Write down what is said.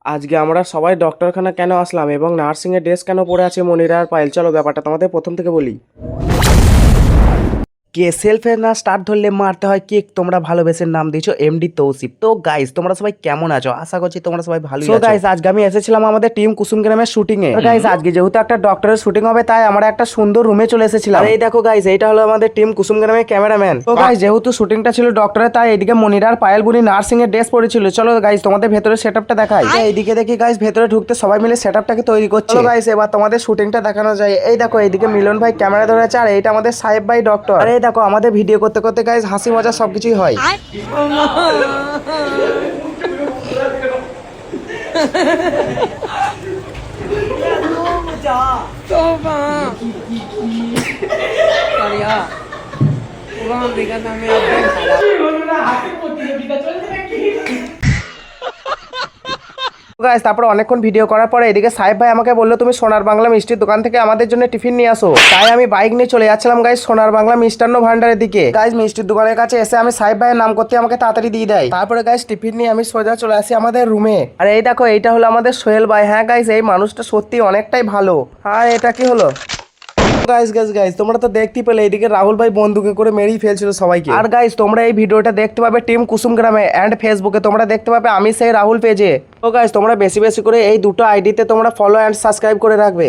আজকে আমরা সবাই ডক্টরখানা কেন আসলাম এবং নার্সিং এর ড্রেস কেন পরে আছে মনিরা আর পায়েল, চলো ব্যাপারটা তোমাদের প্রথম থেকে বলি। কে সেলফের না স্টার্ট ধরলে মারতে হয় কিক। তোমরা ভালোবেসে নাম দিয়েছো এমডি তৌসিফ। তো গাইস তোমরা সবাই কেমন আছো? আশা করছি তোমরা সবাই ভালোই আছো। গাইস আজকে আমি এসেছিলাম আমাদের টিম কুসুম গ্রামের শুটিং এ। গাইস আজকে যেহেতু একটা ডক্টরের শুটিং হবে তাই আমরা একটা সুন্দর রুমে চলে এসেছিলাম। আর এই দেখো গাইস, এইটা হলো আমাদের টিম কুসুম গ্রামের ক্যামেরাম্যান। তো গাইস যেহেতু শুটিংটা ছিল ডক্টরের তাই এদিকে মনিরা আর পায়েল বুনি নার্সিং এর ড্রেস পরেছিল। চলো গাইস তোমাদের ভেতরে সেটআপটা দেখাই। এইদিকে দেখি গাইস ভেতরে ঢুকতে সবাই মিলে সেটআপটাকে তৈরি করছে। চলো গাইস এবার তোমাদের শুটিংটা দেখানো যায়। এই দেখো এইদিকে মিলন ভাই ক্যামেরা ধরে আছে আর এইটা আমাদের সাহেব ভাই ডক্টর। আর এই দেখো আমাদের ভিডিও করতে করতে গাইস হাসি মজা সবকিছুই হয়। গাইস তারপর অনেকক্ষণ ভিডিও করার পরে এদিকে সাহেব ভাই আমাকে বললো তুমি সোনার বাংলা মিষ্টির দোকান থেকে আমাদের জন্য টিফিন নিয়ে আসো। তাই আমি বাইক নিয়ে চলে যাচ্ছিলাম গাইস সোনার বাংলা মিষ্টান্ন ভান্ডারের দিকে। গাইস মিষ্টির দোকানের কাছে এসে আমি সাহেব ভাইয়ের নাম করতে আমাকে তাড়াতাড়ি দিয়ে দেয়। তারপরে গাইস টিফিন নিয়ে আমি সোজা চলে আসি আমাদের রুমে। আর এই দেখো এইটা হলো আমাদের সোহেল ভাই। হ্যাঁ গাইস এই মানুষটা সত্যি অনেকটাই ভালো। আর এটা কি হলো? গাইস তোমরা তো দেখতেই পেলে এইদিকে রাহুল ভাই বন্দুকে করে মেরেই ফেলছিল সবাইকে। আর গাইস তোমরা এই ভিডিওটা দেখতে পাবে টিম কুসুম গ্রামে এন্ড ফেসবুকে তোমরা দেখতে পাবে আমি সেই রাহুল পেজে। তো গাইস তোমরা বেশি বেশি করে এই দুটো আইডিতে তোমরা ফলো এন্ড সাবস্ক্রাইব করে রাখবে।